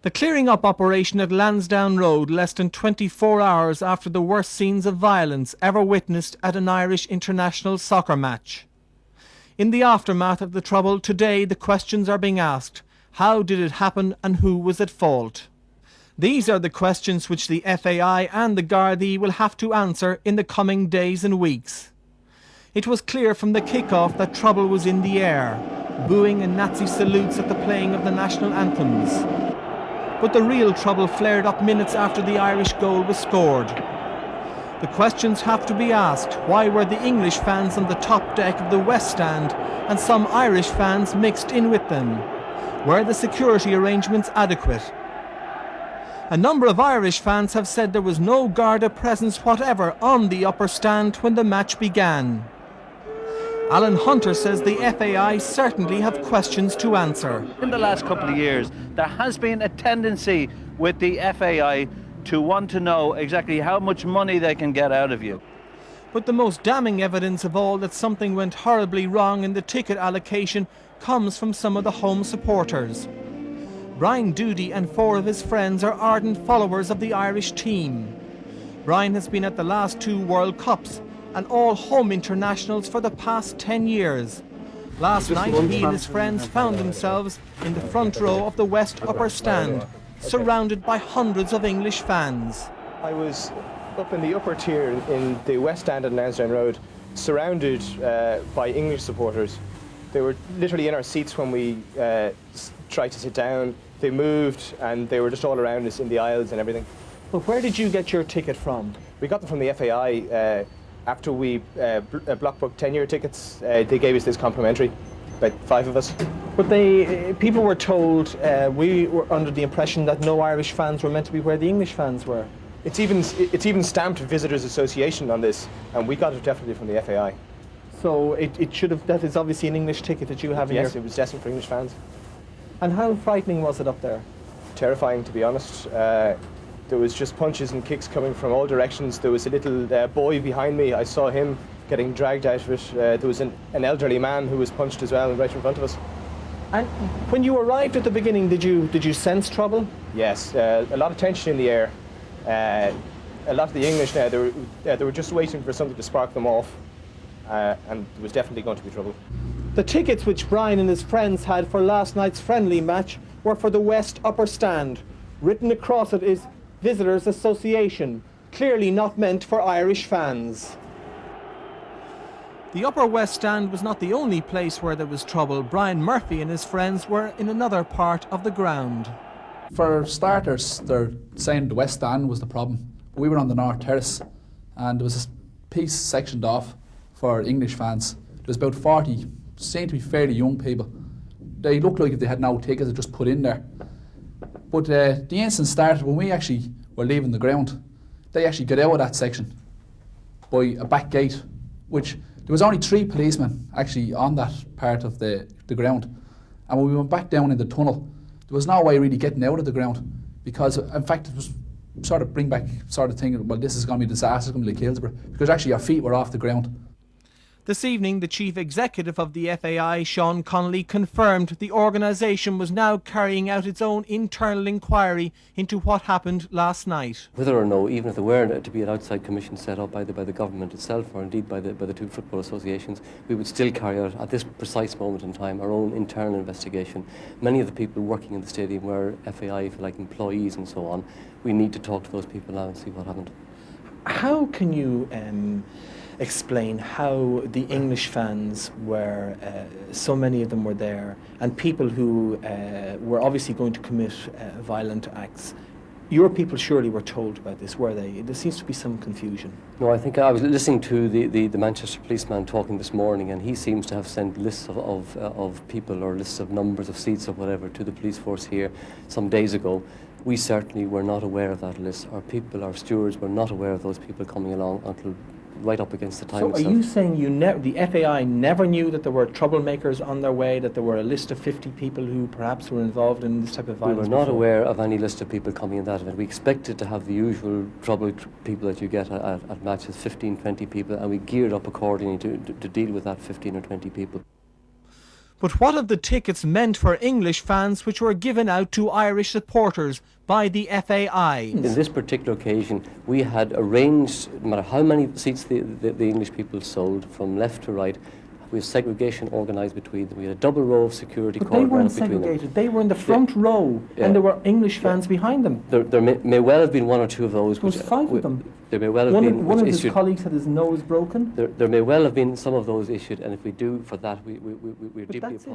The clearing up operation at Lansdowne Road less than 24 hours after the worst scenes of violence ever witnessed at an Irish international soccer match. In the aftermath of the trouble, today the questions are being asked. How did it happen and who was at fault? These are the questions which the FAI and the Gardaí will have to answer in the coming days and weeks. It was clear from the kick-off that trouble was in the air, booing and Nazi salutes at the playing of the national anthems. But the real trouble flared up minutes after the Irish goal was scored. The questions have to be asked. Why were the English fans on the top deck of the West Stand and some Irish fans mixed in with them? Were the security arrangements adequate? A number of Irish fans have said there was no Garda presence whatever on the upper stand when the match began. Alan Hunter says the FAI certainly have questions to answer. In the last couple of years, there has been a tendency with the FAI to want to know exactly how much money they can get out of you. But the most damning evidence of all that something went horribly wrong in the ticket allocation comes from some of the home supporters. Brian Doody and 4 of his friends are ardent followers of the Irish team. Brian has been at the last 2 World Cups and all home internationals for the past 10 years. Last night he and his friends found themselves in the front row of the West Upper Stand, surrounded by hundreds of English fans. I was up in the upper tier in the West Stand at Lansdowne Road, surrounded by English supporters. They were literally in our seats when we tried to sit down. They moved and they were just all around us in the aisles and everything. But where did you get your ticket from? We got them from the FAI. After we block booked 10-year tickets, they gave us this complimentary, about 5 of us. But people were told, we were under the impression that no Irish fans were meant to be where the English fans were. It's even stamped Visitors Association on this, and we got it definitely from the FAI. So it should have, that is obviously an English ticket that you have in Yes, here. it was destined for English fans. And how frightening was it up there? Terrifying, to be honest. There was just punches and kicks coming from all directions. There was a little boy behind me. I saw him getting dragged out of it. There was an elderly man who was punched as well right in front of us. And when you arrived at the beginning, did you sense trouble? Yes, a lot of tension in the air. A lot of the English now, they were just waiting for something to spark them off. And there was definitely going to be trouble. The tickets which Brian and his friends had for last night's friendly match were for the West Upper Stand. Written across it is Visitors Association, clearly not meant for Irish fans. The Upper West Stand was not the only place where there was trouble. Brian Murphy and his friends were in another part of the ground. For starters, they're saying the West Stand was the problem. We were on the North Terrace and there was a piece sectioned off for English fans. There was about 40, seemed to be fairly young people. They looked like if they had no tickets, they just put in there. But the incident started when we actually were leaving the ground. They actually got out of that section by a back gate, which there was only 3 policemen actually on that part of the ground. And when we went back down in the tunnel, there was no way really getting out of the ground because, in fact, it was sort of bring back sort of thing, well, this is going to be a disaster, it's going to be like Hillsborough, because actually our feet were off the ground. This evening, the chief executive of the FAI, Sean Connolly, confirmed the organisation was now carrying out its own internal inquiry into what happened last night. Whether or no, even if there were to be an outside commission set up by the government itself, or indeed by the 2 football associations, we would still carry out, at this precise moment in time, our own internal investigation. Many of the people working in the stadium were FAI, if you like, employees and so on. We need to talk to those people now and see what happened. How can you explain how the English fans were, so many of them were there, and people who were obviously going to commit violent acts? Your people surely were told about this, were they? There seems to be some confusion. No, I think I was listening to the Manchester policeman talking this morning, and he seems to have sent lists of people or lists of numbers of seats or whatever to the police force here some days ago. We certainly were not aware of that list. Our people, our stewards, were not aware of those people coming along until right up against the time So itself. are you saying the FAI never knew that there were troublemakers on their way, that there were a list of 50 people who perhaps were involved in this type of violence? We were not aware of any list of people coming in that event. We expected to have the usual troubled people that you get at matches, 15, 20 people, and we geared up accordingly to deal with that 15 or 20 people. But what of the tickets meant for English fans which were given out to Irish supporters by the FAI? In this particular occasion, we had arranged, no matter how many seats the English people sold, from left to right, we had segregation organised between them. We had a double row of security But they cordon weren't between them. segregated. They were in the front row, and there were English fans behind them. There may well have been one or two of those. There was five of them. There may well have been One of his issued. colleagues had his nose broken. There may well have been some of those issued, and if we do for that, we're deeply that's it. apologetic.